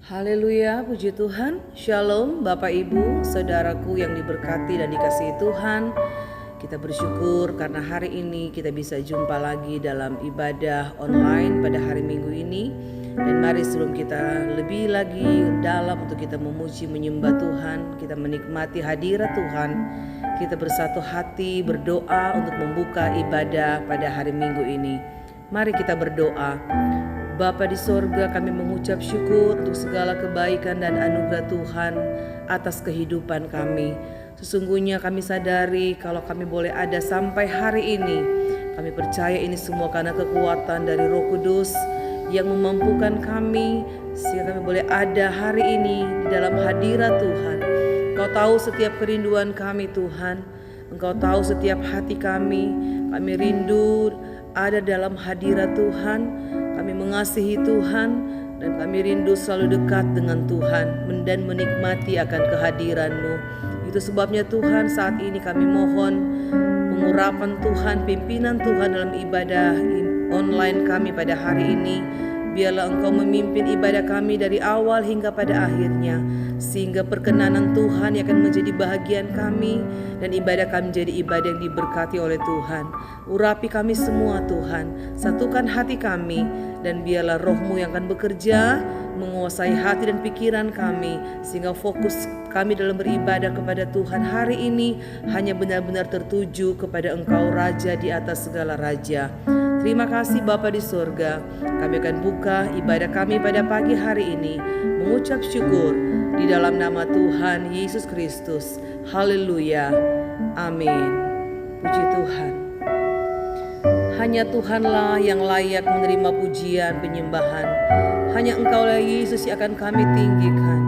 Haleluya, puji Tuhan. Shalom Bapak Ibu, saudaraku yang diberkati dan dikasihi Tuhan. Kita bersyukur karena hari ini kita bisa jumpa lagi dalam ibadah online pada hari Minggu ini. Dan mari sebelum kita lebih lagi dalam untuk kita memuji menyembah Tuhan, kita menikmati hadirat Tuhan, kita bersatu hati berdoa untuk membuka ibadah pada hari Minggu ini. Mari kita berdoa. Bapa di sorga, kami mengucap syukur untuk segala kebaikan dan anugerah Tuhan atas kehidupan kami. Sesungguhnya kami sadari kalau kami boleh ada sampai hari ini, kami percaya ini semua karena kekuatan dari Roh Kudus yang memampukan kami sehingga kami boleh ada hari ini di dalam hadirat Tuhan. Engkau tahu setiap kerinduan kami Tuhan, Engkau tahu setiap hati kami rindu ada dalam hadirat Tuhan. Kami mengasihi Tuhan dan kami rindu selalu dekat dengan Tuhan dan menikmati akan kehadiran-Mu. Itu sebabnya Tuhan saat ini kami mohon pengurapan Tuhan, pimpinan Tuhan dalam ibadah online kami pada hari ini. Biarlah Engkau memimpin ibadah kami dari awal hingga pada akhirnya, sehingga perkenanan Tuhan yang akan menjadi bahagian kami dan ibadah kami menjadi ibadah yang diberkati oleh Tuhan. Urapi kami semua Tuhan, satukan hati kami, dan biarlah Roh-Mu yang akan bekerja menguasai hati dan pikiran kami, sehingga fokus kami dalam beribadah kepada Tuhan hari ini hanya benar-benar tertuju kepada Engkau Raja di atas segala raja. Terima kasih Bapa di surga. Kami akan buka ibadah kami pada pagi hari ini mengucap syukur di dalam nama Tuhan Yesus Kristus. Haleluya. Amin. Puji Tuhan. Hanya Tuhanlah yang layak menerima pujian penyembahan. Hanya Engkaulah Yesus yang akan kami tinggikan.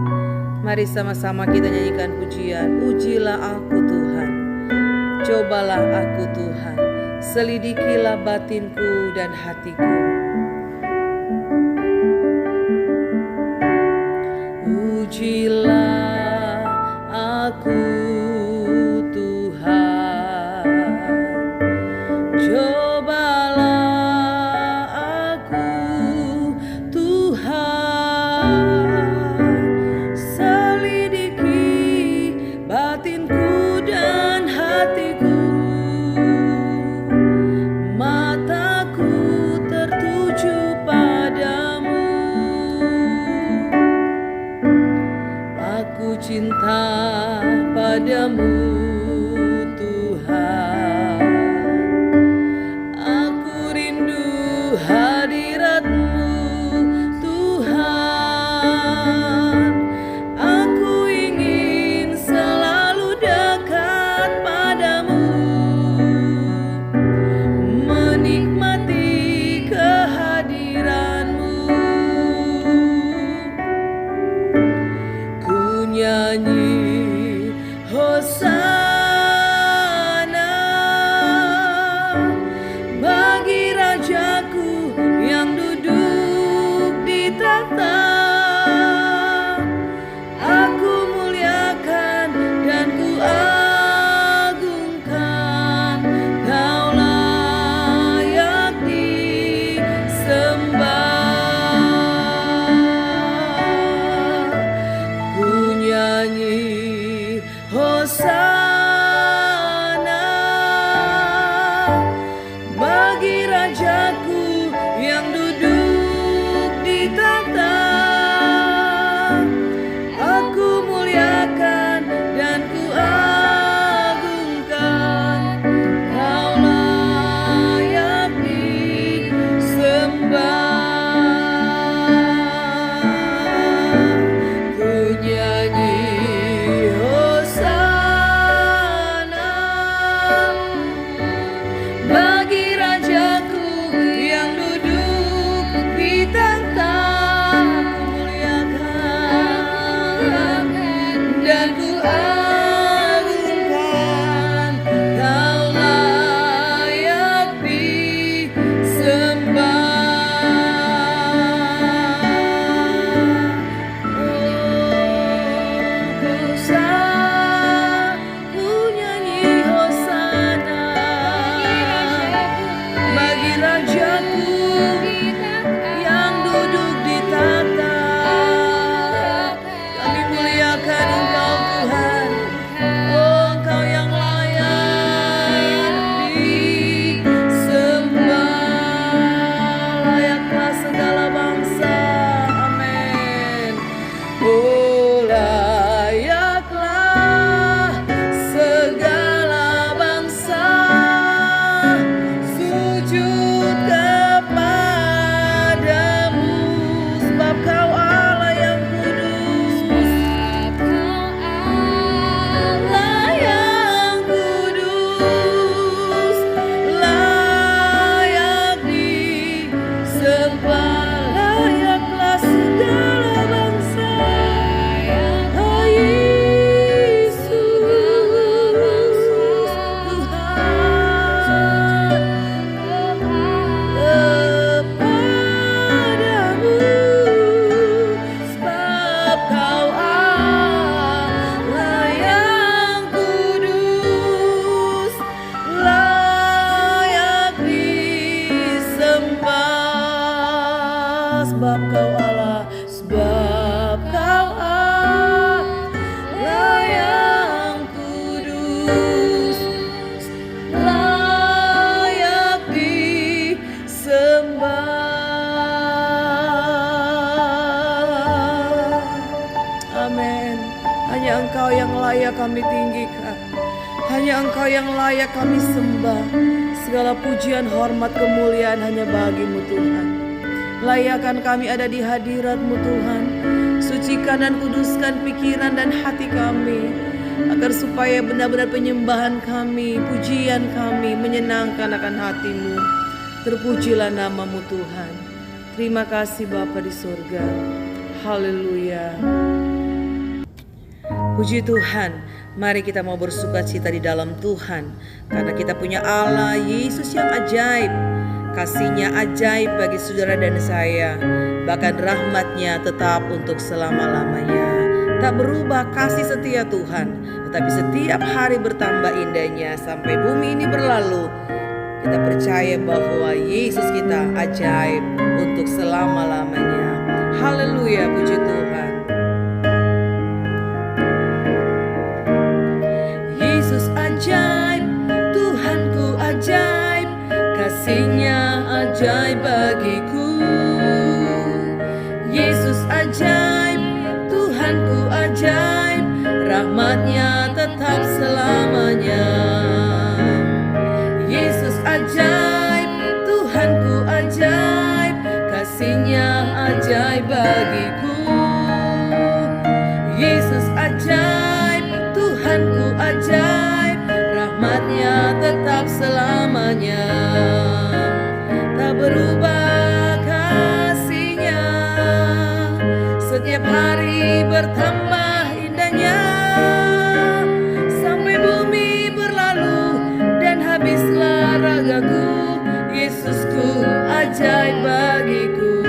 Mari sama-sama kita nyanyikan pujian. Ujilah aku Tuhan, cobalah aku Tuhan, selidikilah batinku dan hatiku. Ujilah aku Tuhan, cobalah aku Tuhan, selidiki batinku dan hatiku. Mataku tertuju sembah, layaklah segala bangsa. Oh Yesus, Tuhan, kepadamu, sebab Kau Allah yang kudus, layak disembah. Sebab Kau Allah, sebab Kau Allah yang kudus, layak disembah. Amin. Hanya Engkau yang layak kami tinggikan, hanya Engkau yang layak kami sembah. Segala pujian, hormat, kemuliaan hanya bagi-Mu Tuhan. Layakkan kami ada di hadirat-Mu Tuhan. Sucikan dan kuduskan pikiran dan hati kami, agar supaya benar-benar penyembahan kami, pujian kami menyenangkan akan hati-Mu. Terpujilah nama-Mu Tuhan. Terima kasih Bapa di surga. Haleluya. Puji Tuhan. Mari kita mau bersukacita di dalam Tuhan, karena kita punya Allah Yesus yang ajaib. Kasih-Nya ajaib bagi saudara dan saya, bahkan rahmat-Nya tetap untuk selama-lamanya. Tak berubah kasih setia Tuhan, tetapi setiap hari bertambah indahnya sampai bumi ini berlalu. Kita percaya bahwa Yesus kita ajaib untuk selama-lamanya. Haleluya, puji Tuhan. Yesus ajaib, Tuhanku ajaib, kasih-Nya ajaib bagiku. Yesus ajaib, Tuhanku ajaib, rahmat-Nya tetap selamanya. Yesus ajaib, Tuhanku ajaib, kasih-Nya ajaib bagiku. Yesus ajaib, Tuhanku ajaib, rahmat-Nya tetap selamanya. Tak berubah kasih-Nya, setiap hari bertambah indahnya, sampai bumi berlalu dan habislah ragaku. Yesusku ajaib bagiku.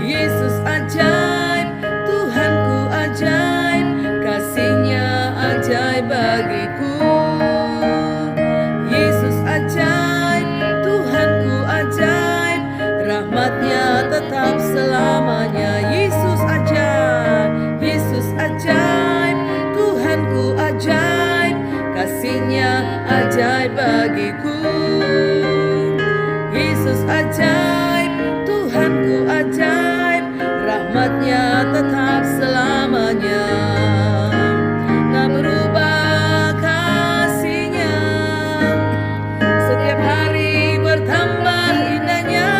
Yesus ajaib, Tuhanku ajaib, kasih-Nya ajaib bagiku. Yesus ajaib, Tuhanku ajaib, rahmat-Nya tetap selamanya. Yesus ajaib, Yesus ajaib, Tuhanku ajaib, kasih-Nya ajaib bagiku. Yesus ajaib, Tuhanku ajaib, rahmat-Nya tetap selamanya. Tak berubah kasih-Nya, setiap hari bertambah indahnya,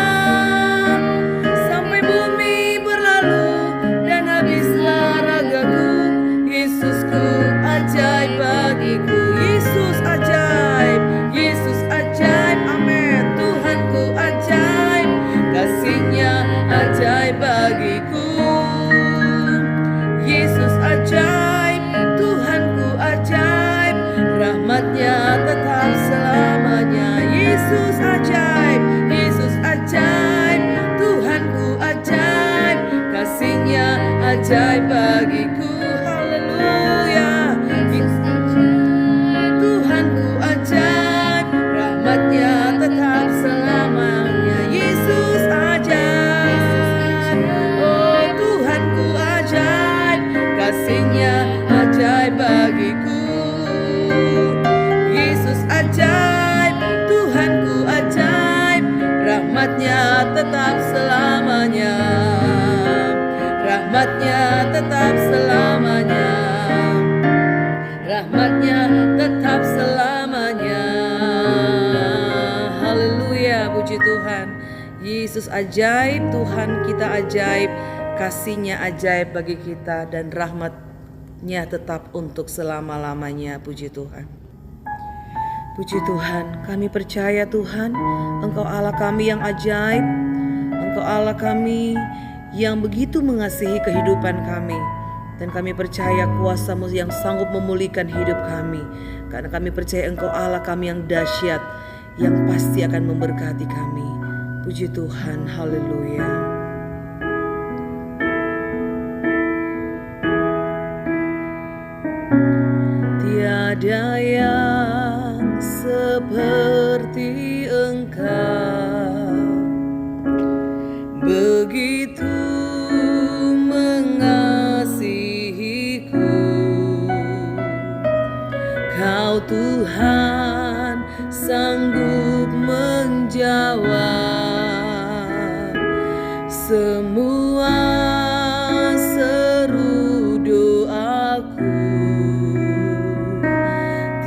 sampai bumi berlalu dan habislah ragaku. Yesusku ajaib bagiku. Yesus ajaib, Yesus ajaib, amin. Tuhanku ajaib, kasih-Nya ajaib bagiku. Yesus ajaib, Tuhanku ajaib, rahmat-Nya tetap selamanya. Yesus ajaib, Yesus ajaib, Tuhanku ajaib, kasih-Nya ajaib bagiku. Haleluya. Tuhanku ajaib, rahmat-Nya tetap selamanya. Yesus ajaib, oh Tuhanku ajaib, kasih-Nya ajaib bagiku. Yesus ajaib, Tuhanku ajaib, rahmat-Nya tetap selamanya. Rahmat-Nya tetap selamanya. Rahmat-Nya tetap selamanya. Haleluya, puji Tuhan. Yesus ajaib, Tuhan kita ajaib, kasih-Nya ajaib bagi kita, dan rahmat-Nya tetap untuk selama-lamanya. Puji Tuhan. Puji Tuhan, kami percaya Tuhan, Engkau Allah kami yang ajaib, Engkau Allah kami yang begitu mengasihi kehidupan kami. Dan kami percaya kuasa-Mu yang sanggup memulihkan hidup kami. Karena kami percaya Engkau Allah kami yang dahsyat, yang pasti akan memberkati kami. Puji Tuhan, haleluya. Tiada yang seperti Engkau, begitu mengasihiku. Kau Tuhan sanggup menjawab semua seru doaku.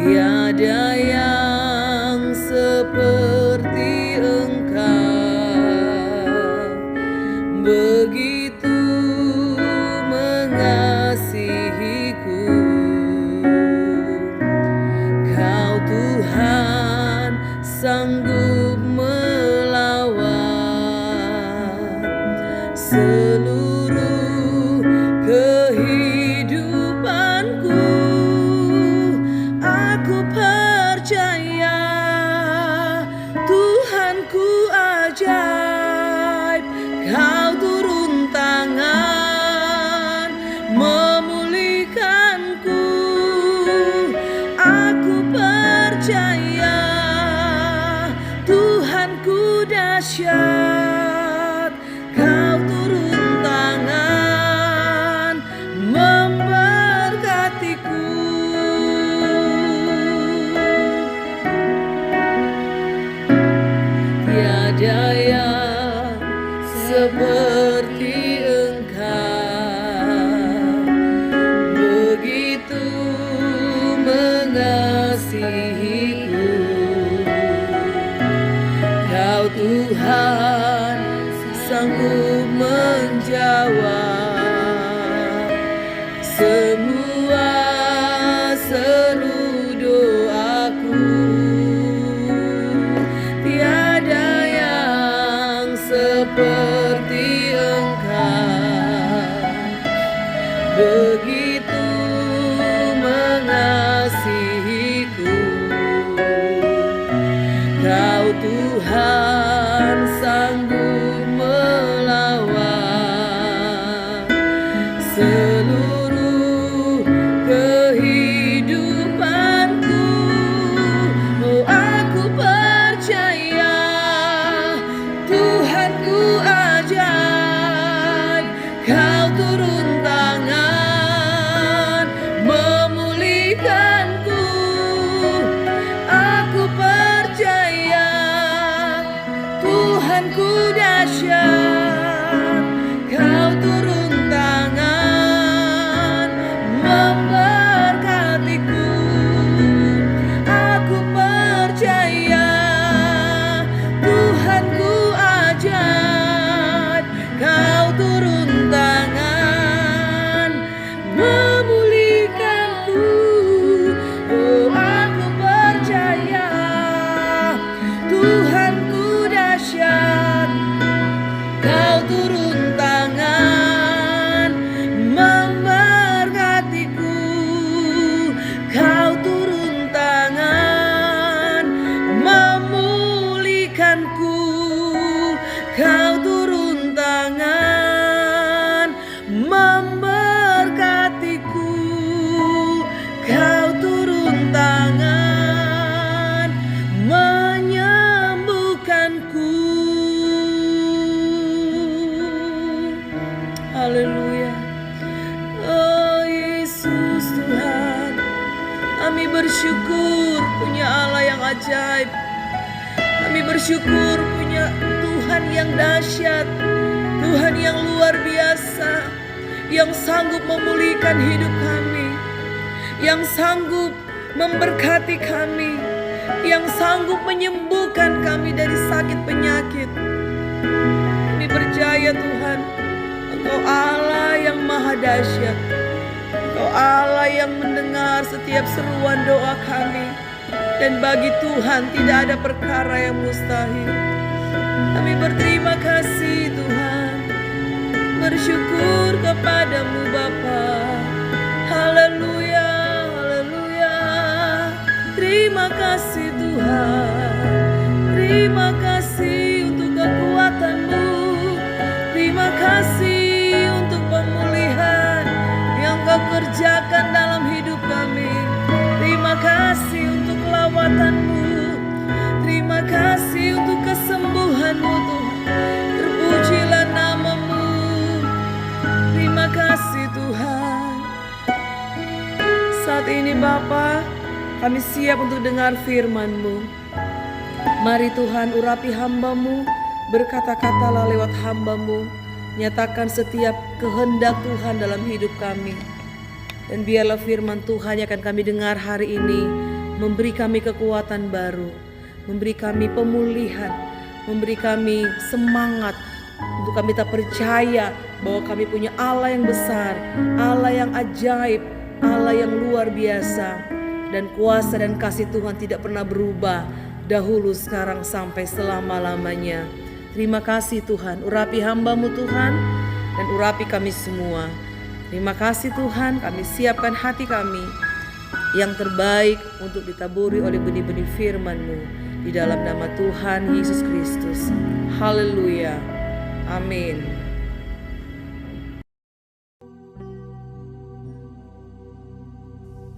Tiada yang seperti Engkau, begitu mengasihiku. Kau Tuhan sanggup melawan seluruh kehidupanku. Aku percaya Tuhanku ajaib, Kau turun tangan memulihkanku. Aku percaya Tuhanku dahsyat, Kau turun tangan memberkatiku. Tiada yang seperti Engkau, begitu mengasihiku. Kau Tuhan sanggup menjawab semua seru doaku. Tiada yang seperti Engkau, begitu mengasihiku. Kau Tuhan sanggup melawan seluruh kehidupanku. Oh, aku percaya Tuhanku ajaib, Kau turun tangan memulihkanku. Aku percaya Tuhanku dahsyat, Kau turun tangan memberkatiku. Aku percaya Tuhanku ajaib, Kau turun tangan memulihkanku. Oh, aku percaya Tuhanku dahsyat, Kau turun tangan memberkatiku. Kau turun tangan memulihkanku. Kau turun tangan memberkatiku. Kau turun tangan menyembuhkanku. Haleluya. Oh Yesus Tuhan, kami bersyukur punya Allah yang ajaib. Kami bersyukur punya Tuhan yang dahsyat, Tuhan yang luar biasa, yang sanggup memulihkan hidup kami, yang sanggup memberkati kami, yang sanggup menyembuhkan kami dari sakit penyakit. Kami percaya Tuhan, Engkau Allah yang maha dahsyat, Engkau Allah yang mendengar setiap seruan doa kami. Dan bagi Tuhan tidak ada perkara yang mustahil. Kami berterima kasih Tuhan, bersyukur kepadamu Bapa. Haleluya, haleluya. Terima kasih Tuhan, terima kasih untuk kekuatan-Mu, terima kasih untuk pemulihan yang Kau kerjakan dalam hidup kami. Terima kasih untuk kelawatan-Mu, terima kasih untuk kesembuhan-Mu Tuhan. Terpujilah nama-Mu. Terima kasih Tuhan. Saat ini Bapa, kami siap untuk dengar firman-Mu. Mari Tuhan urapi hamba-Mu, berkata-katalah lewat hamba-Mu, nyatakan setiap kehendak Tuhan dalam hidup kami. Dan biarlah firman Tuhan yang akan kami dengar hari ini memberi kami kekuatan baru, memberi kami pemulihan, memberi kami semangat untuk kami tak percaya bahwa kami punya Allah yang besar, Allah yang ajaib, Allah yang luar biasa. Dan kuasa dan kasih Tuhan tidak pernah berubah, dahulu, sekarang, sampai selama-lamanya. Terima kasih Tuhan, urapi hamba-Mu Tuhan, dan urapi kami semua. Terima kasih Tuhan, kami siapkan hati kami yang terbaik untuk ditaburi oleh benih-benih firman-Mu. Di dalam nama Tuhan Yesus Kristus. Haleluya. Amin.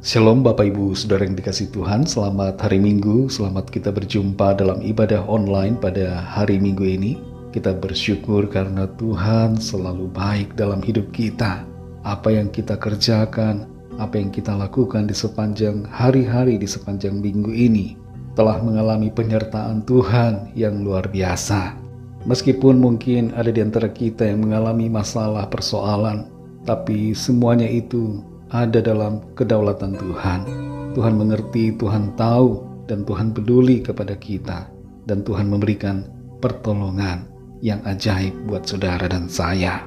Shalom Bapak Ibu Saudara yang dikasihi Tuhan, selamat hari Minggu, selamat kita berjumpa dalam ibadah online pada hari Minggu ini. Kita bersyukur karena Tuhan selalu baik dalam hidup kita. Apa yang kita kerjakan, apa yang kita lakukan di sepanjang hari-hari, di sepanjang minggu ini telah mengalami penyertaan Tuhan yang luar biasa. Meskipun mungkin ada di antara kita yang mengalami masalah, persoalan, tapi semuanya itu ada dalam kedaulatan Tuhan. Tuhan mengerti, Tuhan tahu, dan Tuhan peduli kepada kita. Dan Tuhan memberikan pertolongan yang ajaib buat saudara dan saya.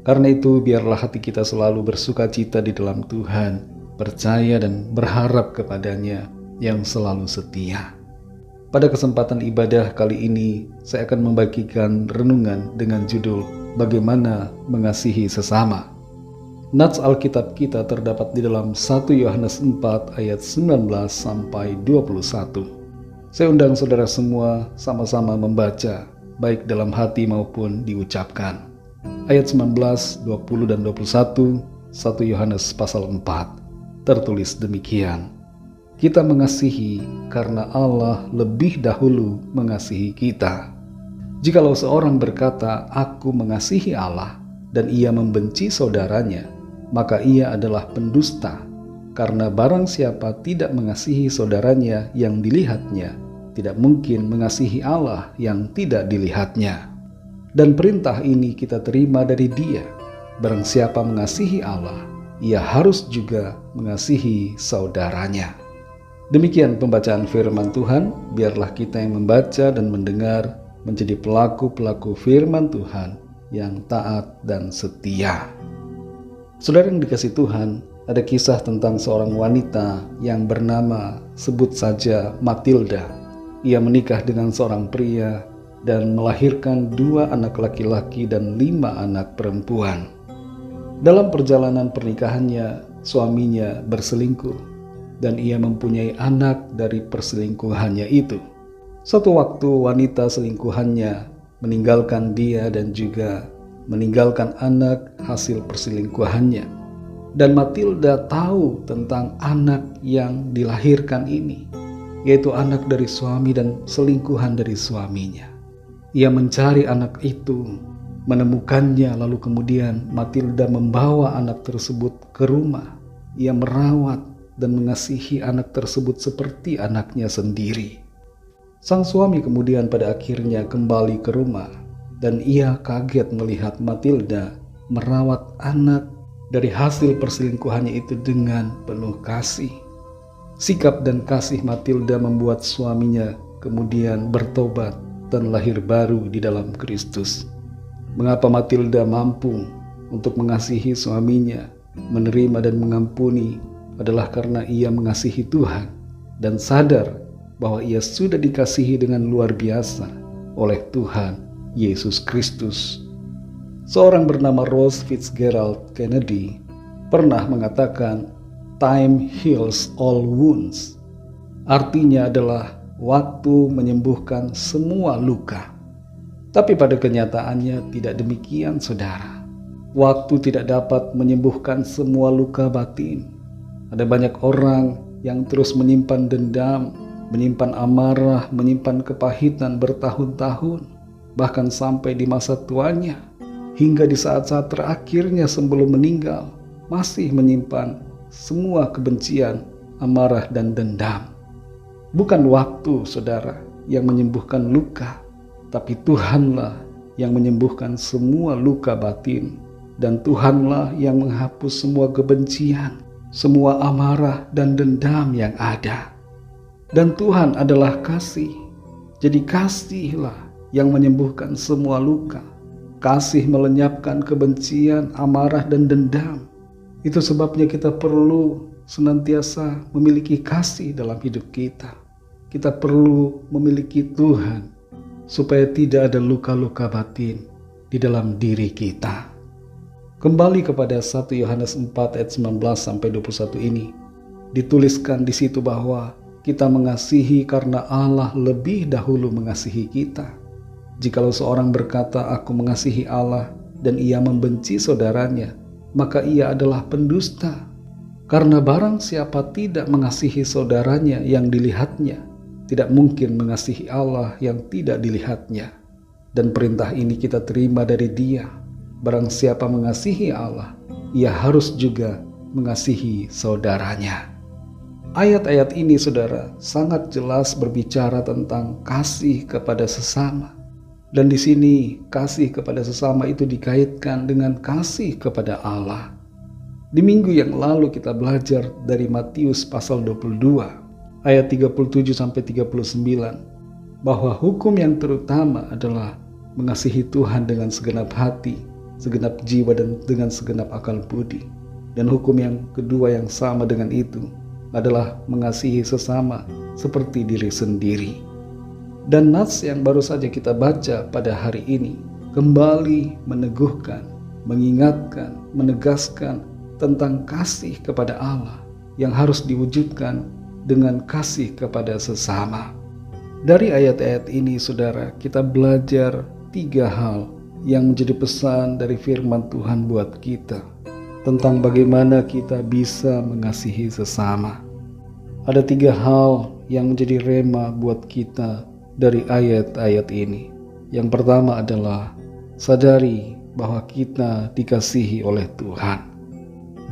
Karena itu biarlah hati kita selalu bersuka cita di dalam Tuhan, percaya dan berharap kepadanya yang selalu setia. Pada kesempatan ibadah kali ini, saya akan membagikan renungan dengan judul Bagaimana Mengasihi Sesama. Nats Alkitab kita terdapat di dalam 1 Yohanes 4 ayat 19 sampai 21. Saya undang saudara semua sama-sama membaca, baik dalam hati maupun diucapkan. Ayat 19, 20 dan 21, 1 Yohanes pasal 4, tertulis demikian. Kita mengasihi karena Allah lebih dahulu mengasihi kita. Jikalau seorang berkata, aku mengasihi Allah, dan ia membenci saudaranya, maka ia adalah pendusta. Karena barang siapa tidak mengasihi saudaranya yang dilihatnya, tidak mungkin mengasihi Allah yang tidak dilihatnya. Dan perintah ini kita terima dari Dia. Barang siapa mengasihi Allah, ia harus juga mengasihi saudaranya. Demikian pembacaan firman Tuhan. Biarlah kita yang membaca dan mendengar menjadi pelaku-pelaku firman Tuhan yang taat dan setia. Saudara yang dikasihi Tuhan, ada kisah tentang seorang wanita yang bernama, sebut saja Matilda. Ia menikah dengan seorang pria dan melahirkan 2 anak laki-laki dan 5 anak perempuan. Dalam perjalanan pernikahannya, suaminya berselingkuh dan ia mempunyai anak dari perselingkuhannya itu. Suatu waktu wanita selingkuhannya meninggalkan dia dan juga meninggalkan anak hasil perselingkuhannya. Dan Matilda tahu tentang anak yang dilahirkan ini, yaitu anak dari suami dan selingkuhan dari suaminya. Ia mencari anak itu, menemukannya, lalu kemudian Matilda membawa anak tersebut ke rumah. Ia merawat dan mengasihi anak tersebut seperti anaknya sendiri. Sang suami kemudian pada akhirnya kembali ke rumah, dan ia kaget melihat Matilda merawat anak dari hasil perselingkuhannya itu dengan penuh kasih. Sikap dan kasih Matilda membuat suaminya kemudian bertobat dan lahir baru di dalam Kristus. Mengapa Matilda mampu untuk mengasihi suaminya, menerima dan mengampuni, adalah karena ia mengasihi Tuhan. dan sadar bahwa ia sudah dikasihi dengan luar biasa oleh Tuhan Yesus Kristus. Seorang bernama Rose Fitzgerald Kennedy pernah mengatakan, "Time heals all wounds." Artinya adalah waktu menyembuhkan semua luka. Tapi pada kenyataannya tidak demikian, saudara. Waktu tidak dapat menyembuhkan semua luka batin. Ada banyak orang yang terus menyimpan dendam, menyimpan amarah, menyimpan kepahitan bertahun-tahun, bahkan sampai di masa tuanya, hingga di saat-saat terakhirnya sebelum meninggal, masih menyimpan semua kebencian, amarah, dan dendam. Bukan waktu, saudara, yang menyembuhkan luka, tapi Tuhanlah yang menyembuhkan semua luka batin, dan Tuhanlah yang menghapus semua kebencian, semua amarah dan dendam yang ada. Dan Tuhan adalah kasih. Jadi kasihlah yang menyembuhkan semua luka. Kasih melenyapkan kebencian, amarah, dan dendam. Itu sebabnya kita perlu senantiasa memiliki kasih dalam hidup kita. Kita perlu memiliki Tuhan supaya tidak ada luka-luka batin di dalam diri kita. Kembali kepada 1 Yohanes 4 ayat 19-21 ini, dituliskan di situ bahwa kita mengasihi karena Allah lebih dahulu mengasihi kita. Jikalau seorang berkata, "Aku mengasihi Allah," dan ia membenci saudaranya, maka ia adalah pendusta. Karena barang siapa tidak mengasihi saudaranya yang dilihatnya, tidak mungkin mengasihi Allah yang tidak dilihatnya. Dan perintah ini kita terima dari Dia. Barang siapa mengasihi Allah, ia harus juga mengasihi saudaranya. Ayat-ayat ini, saudara, sangat jelas berbicara tentang kasih kepada sesama. Dan di sini kasih kepada sesama itu dikaitkan dengan kasih kepada Allah. Di minggu yang lalu kita belajar dari Matius pasal 22 ayat 37-39 bahwa hukum yang terutama adalah mengasihi Tuhan dengan segenap hati, segenap jiwa, dan dengan segenap akal budi. Dan hukum yang kedua yang sama dengan itu adalah mengasihi sesama seperti diri sendiri. Dan nats yang baru saja kita baca pada hari ini kembali meneguhkan, mengingatkan, menegaskan tentang kasih kepada Allah yang harus diwujudkan dengan kasih kepada sesama. Dari ayat-ayat ini, saudara, kita belajar 3 hal yang menjadi pesan dari firman Tuhan buat kita tentang bagaimana kita bisa mengasihi sesama. Ada 3 hal yang menjadi rema buat kita dari ayat-ayat ini. Yang pertama adalah sadari bahwa kita dikasihi oleh Tuhan.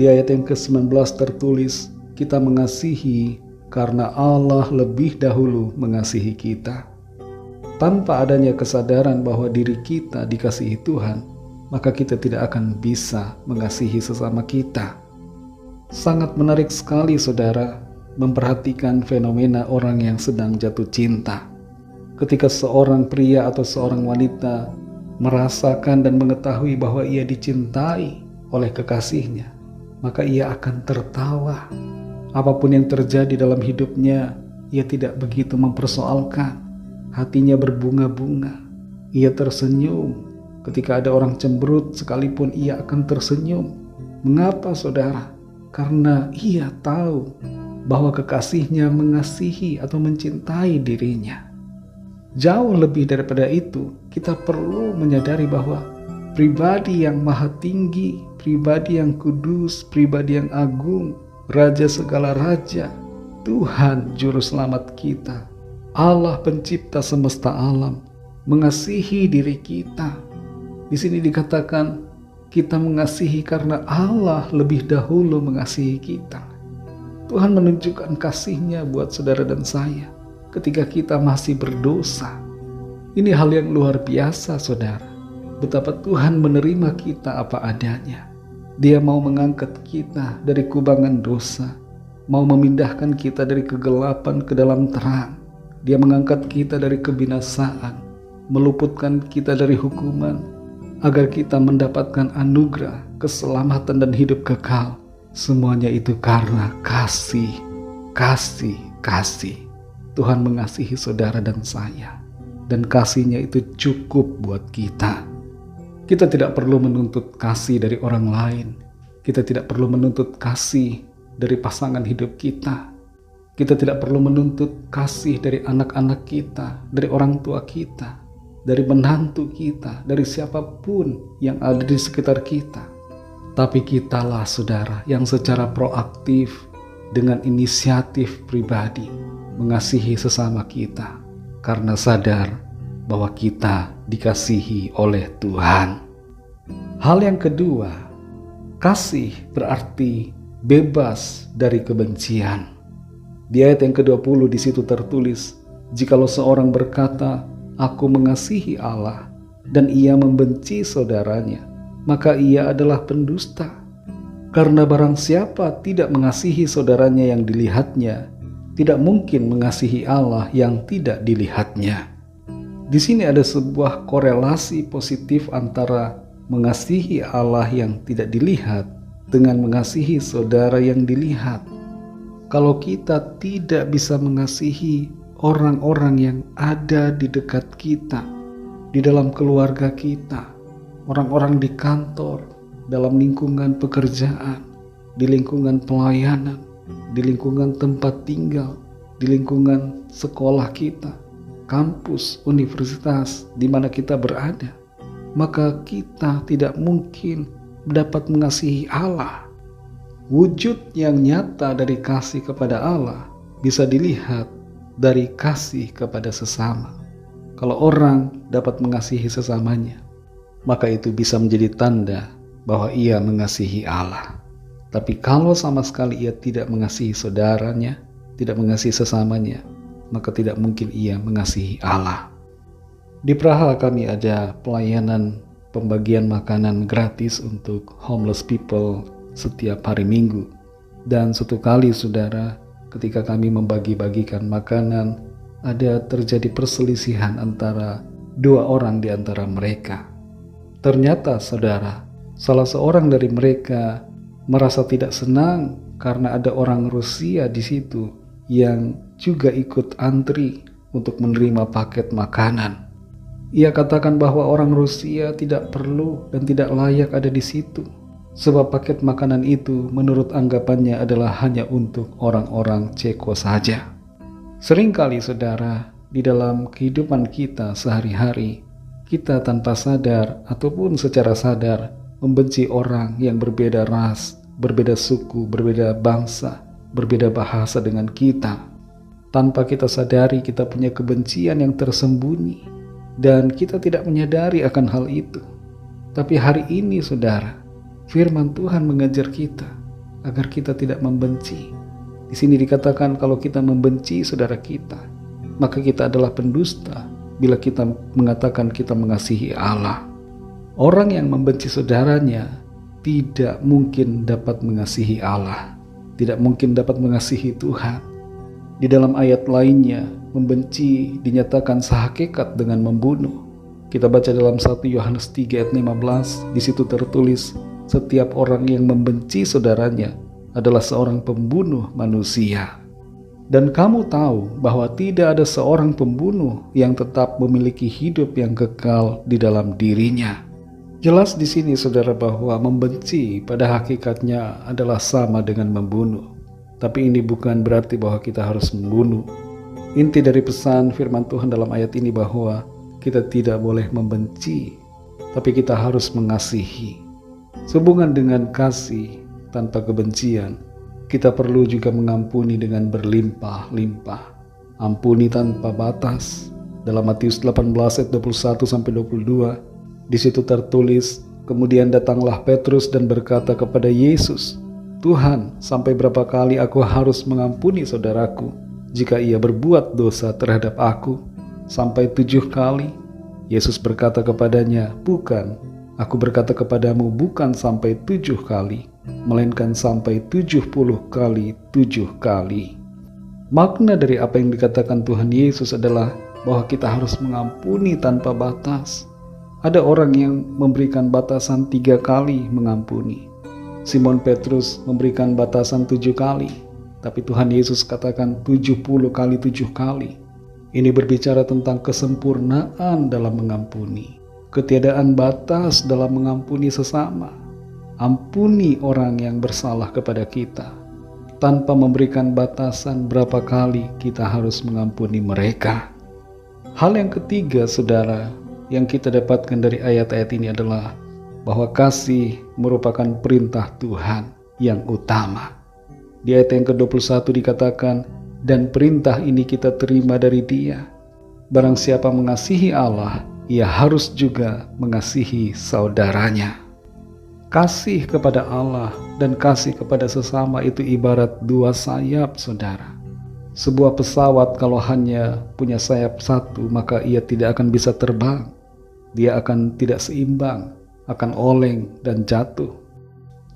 Di ayat yang ke-19 tertulis, kita mengasihi karena Allah lebih dahulu mengasihi kita. Tanpa adanya kesadaran bahwa diri kita dikasihi Tuhan, maka kita tidak akan bisa mengasihi sesama kita. Sangat menarik sekali, saudara, memperhatikan fenomena orang yang sedang jatuh cinta. Ketika seorang pria atau seorang wanita merasakan dan mengetahui bahwa ia dicintai oleh kekasihnya, maka ia akan tertawa. Apapun yang terjadi dalam hidupnya, ia tidak begitu mempersoalkan. Hatinya berbunga-bunga. Ia tersenyum. Ketika ada orang cemberut sekalipun, ia akan tersenyum. Mengapa, saudara? Karena ia tahu bahwa kekasihnya mengasihi atau mencintai dirinya. Jauh lebih daripada itu, kita perlu menyadari bahwa pribadi yang maha tinggi, pribadi yang kudus, pribadi yang agung, Raja segala raja, Tuhan Juru Selamat kita, Allah pencipta semesta alam, mengasihi diri kita. Di sini dikatakan kita mengasihi karena Allah lebih dahulu mengasihi kita. Tuhan menunjukkan kasih-Nya buat saudara dan saya ketika kita masih berdosa. Ini hal yang luar biasa, saudara. Betapa Tuhan menerima kita apa adanya. Dia mau mengangkat kita dari kubangan dosa, mau memindahkan kita dari kegelapan ke dalam terang. Dia mengangkat kita dari kebinasaan, meluputkan kita dari hukuman, agar kita mendapatkan anugerah, keselamatan, dan hidup kekal. Semuanya itu karena kasih kasih. Tuhan mengasihi saudara dan saya, dan kasih-Nya itu cukup buat kita. Kita tidak perlu menuntut kasih dari orang lain. Kita tidak perlu menuntut kasih dari pasangan hidup kita. Kita tidak perlu menuntut kasih dari anak-anak kita, dari orang tua kita, dari menantu kita, dari siapapun yang ada di sekitar kita. Tapi kitalah saudara yang secara proaktif dengan inisiatif pribadi mengasihi sesama kita karena sadar bahwa kita dikasihi oleh Tuhan. Hal yang kedua, kasih berarti bebas dari kebencian. Di ayat yang ke-20 di situ tertulis, "Jikalau seorang berkata, aku mengasihi Allah, dan ia membenci saudaranya, maka ia adalah pendusta. Karena barang siapa tidak mengasihi saudaranya yang dilihatnya, tidak mungkin mengasihi Allah yang tidak dilihatnya." Di sini ada sebuah korelasi positif antara mengasihi Allah yang tidak dilihat dengan mengasihi saudara yang dilihat. Kalau kita tidak bisa mengasihi orang-orang yang ada di dekat kita, di dalam keluarga kita, orang-orang di kantor, dalam lingkungan pekerjaan, di lingkungan pelayanan, di lingkungan tempat tinggal, di lingkungan sekolah kita, kampus, universitas, di mana kita berada, maka kita tidak mungkin dapat mengasihi Allah. Wujud yang nyata dari kasih kepada Allah bisa dilihat dari kasih kepada sesama. Kalau orang dapat mengasihi sesamanya, maka itu bisa menjadi tanda bahwa ia mengasihi Allah. Tapi kalau sama sekali ia tidak mengasihi saudaranya, tidak mengasihi sesamanya, maka tidak mungkin ia mengasihi Allah. Di Praha kami ada pelayanan pembagian makanan gratis untuk homeless people setiap hari Minggu. Dan suatu kali saudara, ketika kami membagi-bagikan makanan, ada terjadi perselisihan antara dua orang di antara mereka. Ternyata saudara, salah seorang dari mereka merasa tidak senang karena ada orang Rusia di situ yang juga ikut antri untuk menerima paket makanan. Ia katakan bahwa orang Rusia tidak perlu dan tidak layak ada di situ, sebab paket makanan itu menurut anggapannya adalah hanya untuk orang-orang Ceko saja. Seringkali saudara, di dalam kehidupan kita sehari-hari, kita tanpa sadar ataupun secara sadar membenci orang yang berbeda ras, berbeda suku, berbeda bangsa, berbeda bahasa dengan kita. Tanpa kita sadari kita punya kebencian yang tersembunyi dan kita tidak menyadari akan hal itu. Tapi hari ini saudara, firman Tuhan mengajar kita agar kita tidak membenci. Di sini dikatakan kalau kita membenci saudara kita, maka kita adalah pendusta bila kita mengatakan kita mengasihi Allah. Orang yang membenci saudaranya tidak mungkin dapat mengasihi Allah, tidak mungkin dapat mengasihi Tuhan. Di dalam ayat lainnya, membenci dinyatakan sehakikat dengan membunuh. Kita baca dalam 1 Yohanes 3 ayat 15, di situ tertulis, setiap orang yang membenci saudaranya adalah seorang pembunuh manusia. Dan kamu tahu bahwa tidak ada seorang pembunuh yang tetap memiliki hidup yang kekal di dalam dirinya. Jelas di sini saudara bahwa membenci pada hakikatnya adalah sama dengan membunuh. Tapi ini bukan berarti bahwa kita harus membunuh. Inti dari pesan firman Tuhan dalam ayat ini bahwa kita tidak boleh membenci, tapi kita harus mengasihi. Sehubungan dengan kasih tanpa kebencian, kita perlu juga mengampuni dengan berlimpah-limpah. Ampuni tanpa batas. Dalam Matius 18 ayat 21-22, di situ tertulis, kemudian datanglah Petrus dan berkata kepada Yesus, Tuhan, sampai berapa kali aku harus mengampuni saudaraku jika ia berbuat dosa terhadap aku? Sampai 7 kali? Yesus berkata kepadanya, bukan, aku berkata kepadamu bukan sampai 7 kali, melainkan sampai 70 kali 7 kali. Makna dari apa yang dikatakan Tuhan Yesus adalah bahwa kita harus mengampuni tanpa batas. Ada orang yang memberikan batasan 3 kali mengampuni. Simon Petrus memberikan batasan 7 kali. tapi Tuhan Yesus katakan 70 kali 7 kali. Ini berbicara tentang kesempurnaan dalam mengampuni, ketiadaan batas dalam mengampuni sesama. Ampuni orang yang bersalah kepada kita, tanpa memberikan batasan berapa kali kita harus mengampuni mereka. Hal yang ketiga, saudara, yang kita dapatkan dari ayat-ayat ini adalah bahwa kasih merupakan perintah Tuhan yang utama. Di ayat yang ke-21 dikatakan, dan perintah ini kita terima dari Dia. Barang siapa mengasihi Allah, ia harus juga mengasihi saudaranya. Kasih kepada Allah dan kasih kepada sesama itu ibarat dua sayap, saudara. Sebuah pesawat kalau hanya punya sayap satu, maka ia tidak akan bisa terbang. Dia akan tidak seimbang, akan oleng dan jatuh.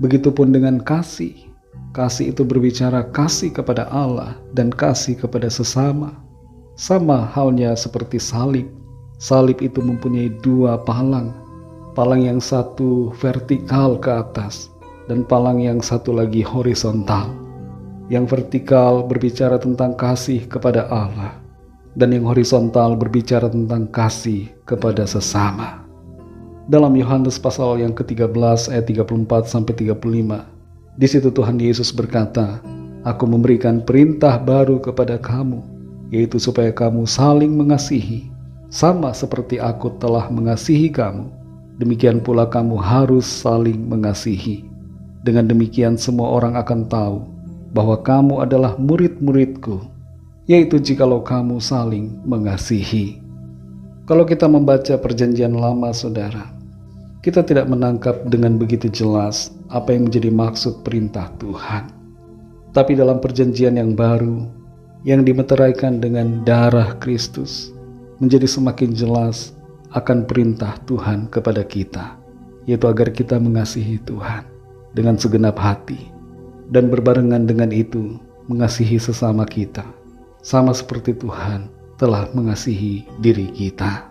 Begitupun dengan kasih. Kasih itu berbicara kasih kepada Allah dan kasih kepada sesama. Sama halnya seperti salib. Salib itu mempunyai dua palang. Palang yang satu vertikal ke atas dan palang yang satu lagi horizontal. Yang vertikal berbicara tentang kasih kepada Allah, dan yang horizontal berbicara tentang kasih kepada sesama. Dalam Yohanes pasal yang ke-13 ayat 34-35, di situ Tuhan Yesus berkata, "Aku memberikan perintah baru kepada kamu, yaitu supaya kamu saling mengasihi, sama seperti aku telah mengasihi kamu. Demikian pula kamu harus saling mengasihi. Dengan demikian semua orang akan tahu bahwa kamu adalah murid-muridku, yaitu jikalau kamu saling mengasihi." Kalau kita membaca perjanjian lama, saudara, kita tidak menangkap dengan begitu jelas apa yang menjadi maksud perintah Tuhan. Tapi dalam perjanjian yang baru, yang dimeteraikan dengan darah Kristus, menjadi semakin jelas akan perintah Tuhan kepada kita, yaitu agar kita mengasihi Tuhan dengan segenap hati, dan berbarengan dengan itu mengasihi sesama kita, sama seperti Tuhan telah mengasihi diri kita.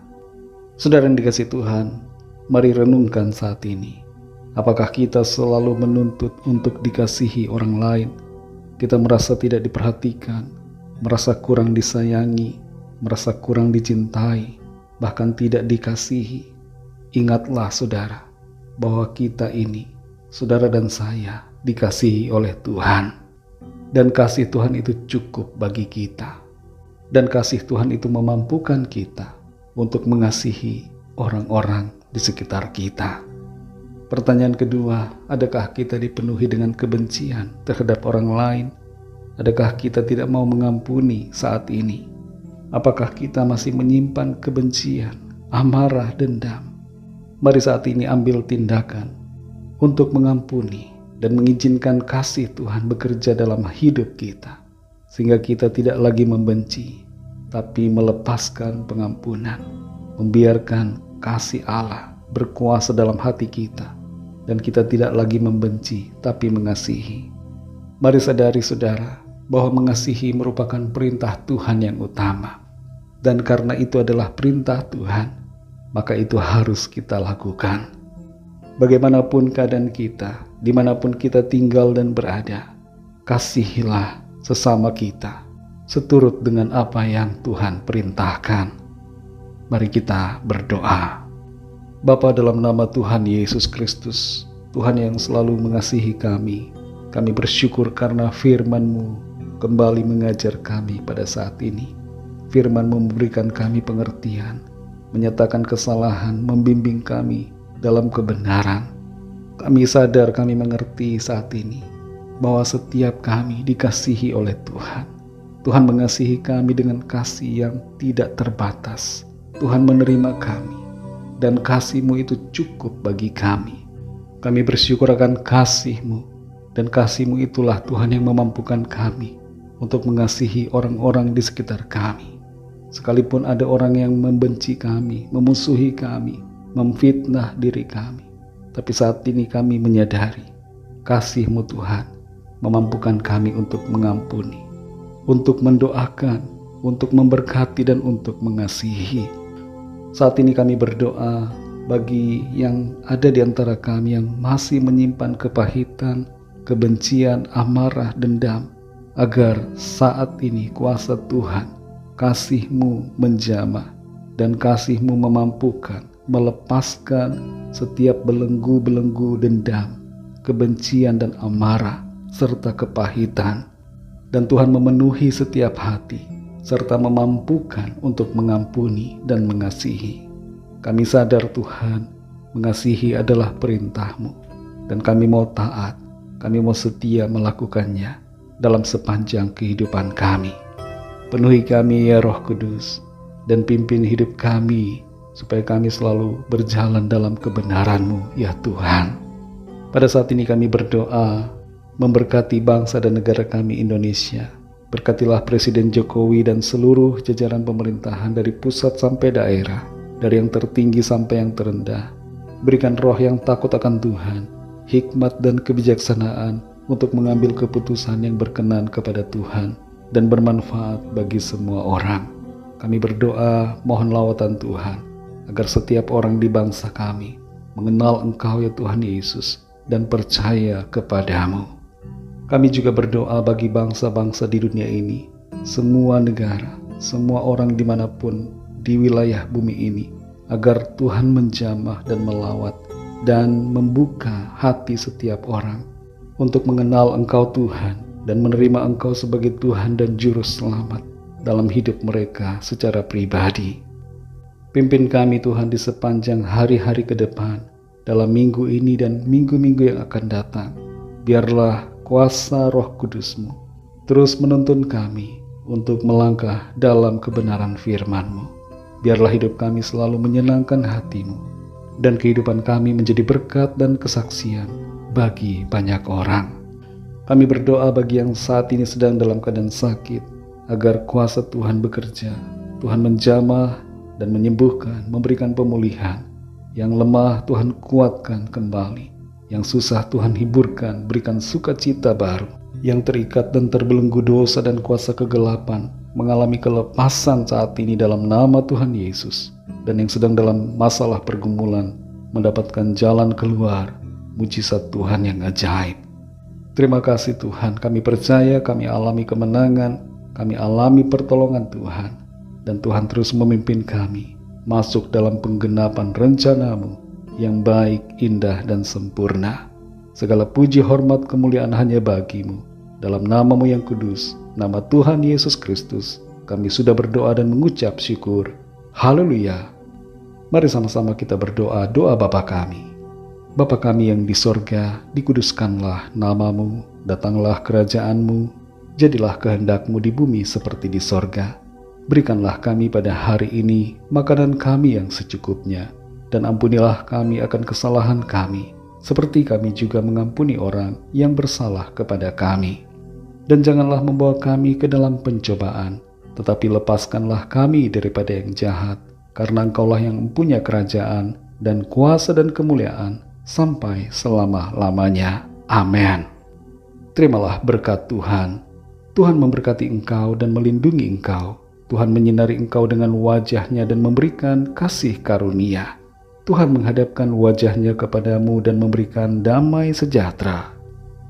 Saudara yang dikasihi Tuhan, mari renungkan saat ini. Apakah kita selalu menuntut untuk dikasihi orang lain? Kita merasa tidak diperhatikan, merasa kurang disayangi, merasa kurang dicintai, bahkan tidak dikasihi. Ingatlah saudara, bahwa kita ini, saudara dan saya, dikasihi oleh Tuhan. Dan kasih Tuhan itu cukup bagi kita. Dan kasih Tuhan itu memampukan kita untuk mengasihi orang-orang di sekitar kita. Pertanyaan kedua, adakah kita dipenuhi dengan kebencian terhadap orang lain? Adakah kita tidak mau mengampuni saat ini? Apakah kita masih menyimpan kebencian, amarah, dendam? Mari saat ini ambil tindakan untuk mengampuni dan mengizinkan kasih Tuhan bekerja dalam hidup kita, sehingga kita tidak lagi membenci, tapi melepaskan pengampunan, membiarkan kasih Allah berkuasa dalam hati kita, dan kita tidak lagi membenci, tapi mengasihi. Mari sadari saudara, bahwa mengasihi merupakan perintah Tuhan yang utama. Dan karena itu adalah perintah Tuhan, maka itu harus kita lakukan. Bagaimanapun keadaan kita, dimanapun kita tinggal dan berada, kasihilah sesama kita, seturut dengan apa yang Tuhan perintahkan. Mari kita berdoa. Bapa, dalam nama Tuhan Yesus Kristus, Tuhan yang selalu mengasihi kami bersyukur karena firman-Mu kembali mengajar kami pada saat ini. Firman memberikan kami pengertian, menyatakan kesalahan, membimbing kami dalam kebenaran. Kami sadar, kami mengerti saat ini bahwa setiap kami dikasihi oleh Tuhan. Tuhan mengasihi kami dengan kasih yang tidak terbatas. Tuhan menerima kami, dan kasih-Mu itu cukup bagi kami. Kami bersyukur akan kasih-Mu, dan kasih-Mu itulah Tuhan yang memampukan kami untuk mengasihi orang-orang di sekitar kami. Sekalipun ada orang yang membenci kami, memusuhi kami, memfitnah diri kami, tapi saat ini kami menyadari kasih-Mu Tuhan memampukan kami untuk mengampuni, untuk mendoakan, untuk memberkati, dan untuk mengasihi. Saat ini kami berdoa bagi yang ada di antara kami yang masih menyimpan kepahitan, kebencian, amarah, dendam. agar saat ini kuasa Tuhan, kasih-Mu menjamah dan kasih-Mu memampukan melepaskan setiap belenggu-belenggu dendam, kebencian dan amarah, serta kepahitan. Dan Tuhan memenuhi setiap hati, serta memampukan untuk mengampuni dan mengasihi. Kami sadar Tuhan, mengasihi adalah perintah-Mu, dan kami mau taat, kami mau setia melakukannya dalam sepanjang kehidupan kami. Penuhi kami ya Roh Kudus, dan pimpin hidup kami, supaya kami selalu berjalan dalam kebenaran-Mu ya Tuhan. Pada saat ini kami berdoa, memberkati bangsa dan negara kami Indonesia. Berkatilah Presiden Jokowi dan seluruh jajaran pemerintahan dari pusat sampai daerah, dari yang tertinggi sampai yang terendah. Berikan roh yang takut akan Tuhan, hikmat dan kebijaksanaan untuk mengambil keputusan yang berkenan kepada Tuhan dan bermanfaat bagi semua orang. Kami berdoa mohon lawatan Tuhan, agar setiap orang di bangsa kami mengenal Engkau ya Tuhan Yesus dan percaya kepadamu. Kami juga berdoa bagi bangsa-bangsa di dunia ini, semua negara, semua orang dimanapun di wilayah bumi ini, agar Tuhan menjamah dan melawat dan membuka hati setiap orang untuk mengenal Engkau Tuhan dan menerima Engkau sebagai Tuhan dan Juru Selamat dalam hidup mereka secara pribadi. Pimpin kami Tuhan di sepanjang hari-hari ke depan, dalam minggu ini dan minggu-minggu yang akan datang. Biarlah kuasa Roh Kudus-Mu terus menuntun kami untuk melangkah dalam kebenaran firman-Mu. Biarlah hidup kami selalu menyenangkan hati-Mu, dan kehidupan kami menjadi berkat dan kesaksian bagi banyak orang. Kami berdoa bagi yang saat ini sedang dalam keadaan sakit, agar kuasa Tuhan bekerja, Tuhan menjamah dan menyembuhkan, memberikan pemulihan. Yang lemah Tuhan kuatkan kembali, yang susah Tuhan hiburkan, berikan sukacita baru. Yang terikat dan terbelenggu dosa dan kuasa kegelapan mengalami kelepasan saat ini dalam nama Tuhan Yesus. Dan yang sedang dalam masalah pergumulan mendapatkan jalan keluar, mujizat Tuhan yang ajaib. Terima kasih Tuhan, kami percaya kami alami kemenangan, kami alami pertolongan Tuhan. Dan Tuhan terus memimpin kami masuk dalam penggenapan rencana-Mu yang baik, indah, dan sempurna. Segala puji, hormat, kemuliaan hanya bagi-Mu. Dalam nama-Mu yang kudus, nama Tuhan Yesus Kristus, kami sudah berdoa dan mengucap syukur. Haleluya. Mari sama-sama kita berdoa doa Bapa kami. Bapa kami yang di sorga, dikuduskanlah nama-Mu, datanglah kerajaan-Mu, jadilah kehendak-Mu di bumi seperti di sorga. Berikanlah kami pada hari ini makanan kami yang secukupnya, dan ampunilah kami akan kesalahan kami, seperti kami juga mengampuni orang yang bersalah kepada kami. Dan janganlah membawa kami ke dalam pencobaan, tetapi lepaskanlah kami daripada yang jahat, karena Engkaulah yang mempunyai kerajaan dan kuasa dan kemuliaan sampai selama-lamanya. Amin. Terimalah berkat Tuhan. Tuhan memberkati engkau dan melindungi engkau. Tuhan menyinari engkau dengan wajah-Nya dan memberikan kasih karunia. Tuhan menghadapkan wajah-Nya kepadamu dan memberikan damai sejahtera.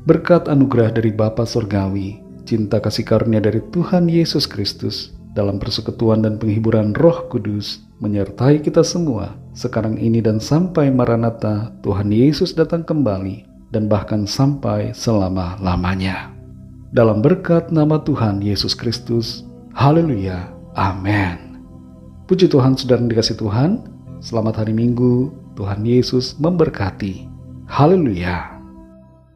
Berkat anugerah dari Bapa Surgawi, cinta kasih karunia dari Tuhan Yesus Kristus, dalam persekutuan dan penghiburan Roh Kudus, menyertai kita semua, sekarang ini dan sampai Maranatha, Tuhan Yesus datang kembali, dan bahkan sampai selama-lamanya. Dalam berkat nama Tuhan Yesus Kristus, haleluya, amin. Puji Tuhan, saudara yang dikasihi Tuhan, selamat hari Minggu, Tuhan Yesus memberkati. Haleluya.